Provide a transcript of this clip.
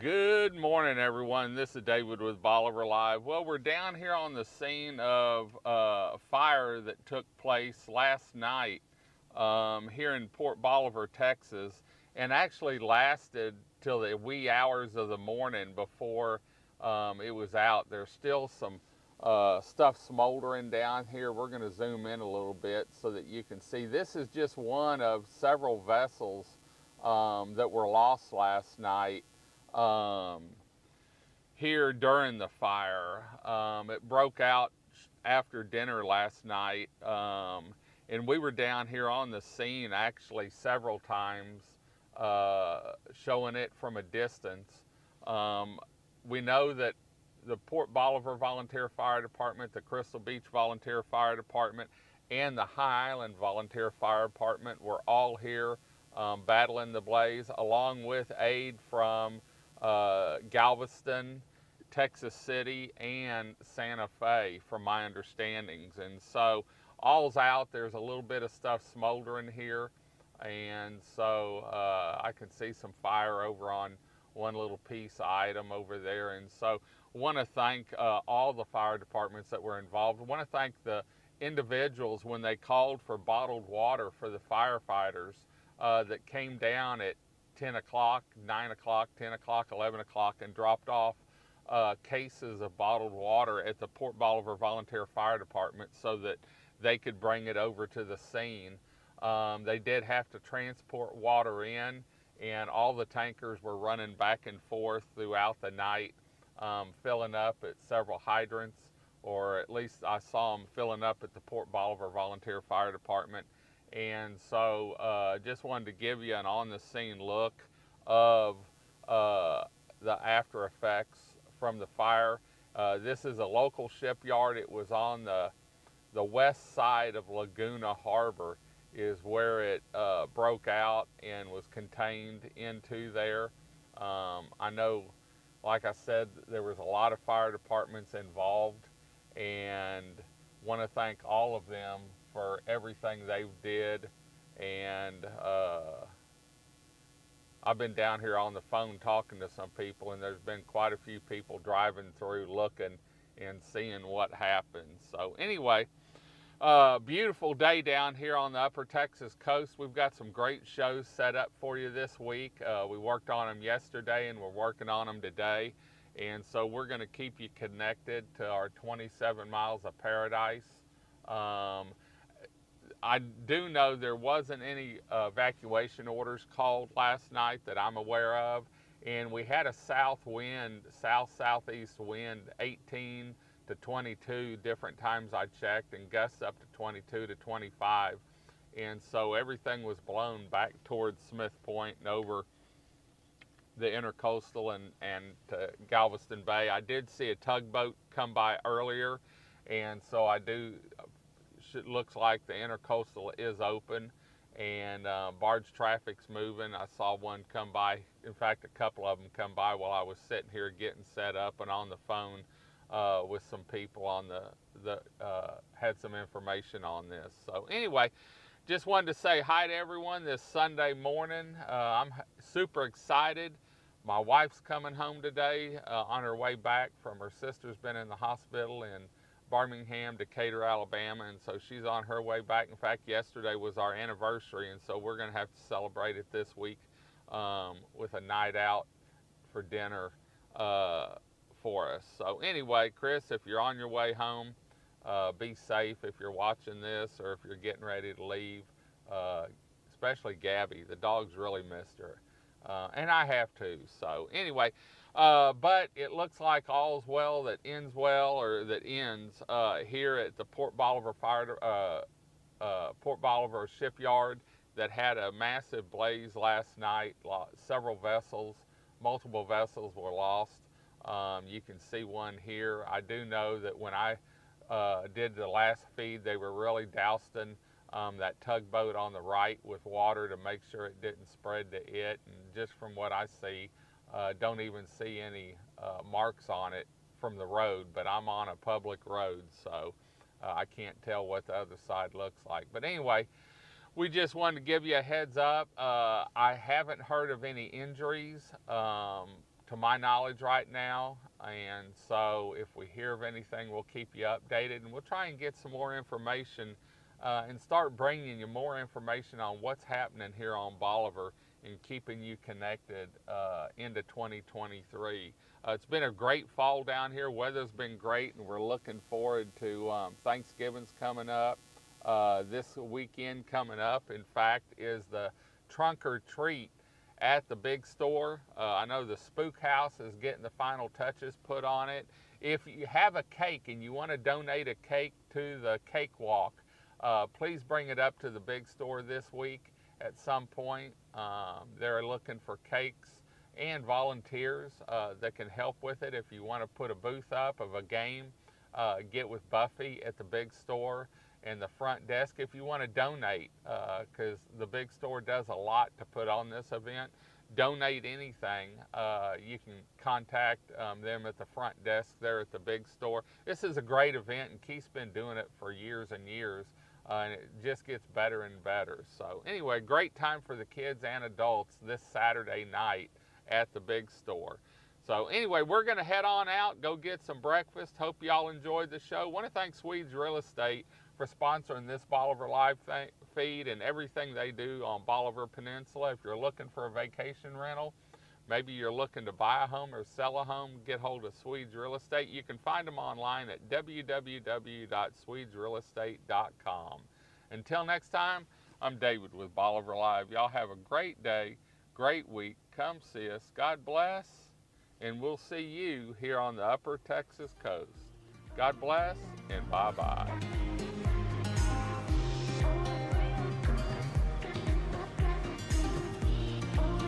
Good morning, everyone. This is David with Bolivar Live. Well, we're down here on the scene of a fire that took place last night here in Port Bolivar, Texas, and actually lasted till the wee hours of the morning before it was out. There's still some stuff smoldering down here. We're going to zoom in a little bit so that you can see. This is just one of several vessels that were lost last night here during the fire. It broke out after dinner last night, and we were down here on the scene actually several times showing it from a distance. We know that the Port Bolivar Volunteer Fire Department, the Crystal Beach Volunteer Fire Department, and the High Island Volunteer Fire Department were all here battling the blaze, along with aid from Galveston, Texas City, and Santa Fe, from my understandings. And so all's out. There's a little bit of stuff smoldering here, and so I can see some fire over on one little piece item over there. And so I want to thank all the fire departments that were involved. I want to thank the individuals when they called for bottled water for the firefighters that came down at 10 o'clock, 9 o'clock, 10 o'clock, 11 o'clock, and dropped off cases of bottled water at the Port Bolivar Volunteer Fire Department so that they could bring it over to the scene. They did have to transport water in, and all the tankers were running back and forth throughout the night, filling up at several hydrants, or at least I saw them filling up at the Port Bolivar Volunteer Fire Department. And so just wanted to give you an on-the-scene look of the after effects from the fire. This is a local shipyard. It was on the west side of Laguna Harbor is where it broke out and was contained into there. I know, like I said, there was a lot of fire departments involved, and want to thank all of them for everything they did. And I've been down here on the phone talking to some people, and there's been quite a few people driving through looking and seeing what happened. So anyway, beautiful day down here on the upper Texas coast. We've got some great shows set up for you this week. We worked on them yesterday, and we're working on them today. And so we're going to keep you connected to our 27 miles of paradise. I do know there wasn't any evacuation orders called last night that I'm aware of, and we had a south wind, south-southeast wind, 18 to 22 different times I checked, and gusts up to 22 to 25. And so everything was blown back towards Smith Point and over the intercoastal and to Galveston Bay. I did see a tugboat come by earlier, and so it looks like the intercoastal is open, and barge traffic's moving. I saw one come by, in fact a couple of them come by while I was sitting here getting set up and on the phone with some people on had some information on this. So anyway, just wanted to say hi to everyone this Sunday morning. I'm super excited. My wife's coming home today on her way back from her sister's been in the hospital in Birmingham, Decatur, Alabama, and so she's on her way back. In fact, yesterday was our anniversary, and so we're going to have to celebrate it this week with a night out for dinner for us. So anyway, Chris, if you're on your way home, be safe if you're watching this or if you're getting ready to leave, especially Gabby. The dog's really missed her, and I have too. So anyway, but it looks like all's well that ends well, or that ends here at the Port Bolivar Port Bolivar Shipyard that had a massive blaze last night. Several vessels, multiple vessels were lost. You can see one here. I do know that when I did the last feed, they were really dousing that tugboat on the right with water to make sure it didn't spread to it. And just from what I see, don't even see any marks on it from the road, but I'm on a public road, so I can't tell what the other side looks like. But anyway, we just wanted to give you a heads up. I haven't heard of any injuries to to my knowledge right now. And so if we hear of anything, we'll keep you updated, and we'll try and get some more information and start bringing you more information on what's happening here on Bolivar and keeping you connected into 2023. It's been a great fall down here. Weather's been great, and we're looking forward to Thanksgiving's coming up. This weekend coming up, in fact, is the trunk or treat at the big store. I know the Spook House is getting the final touches put on it. If you have a cake and you want to donate a cake to the cake walk, please bring it up to the big store this week at some point. They're looking for cakes and volunteers that can help with it. If you want to put a booth up of a game, get with Buffy at the big store and the front desk. If you want to donate, because the big store does a lot to put on this event, donate anything. You can contact them at the front desk there at the big store. This is a great event, and Keith's been doing it for years and years, and it just gets better and better. So anyway, great time for the kids and adults this Saturday night at the big store. So anyway, we're going to head on out, go get some breakfast. Hope y'all enjoyed the show. Want to thank Swedes Real Estate for sponsoring this Bolivar Live feed and everything they do on Bolivar Peninsula. If you're looking for a vacation rental, maybe you're looking to buy a home or sell a home, get hold of Swedes Real Estate. You can find them online at www.swedesrealestate.com. Until next time, I'm David with Bolivar Live. Y'all have a great day, great week. Come see us. God bless, and we'll see you here on the Upper Texas coast. God bless, and bye-bye.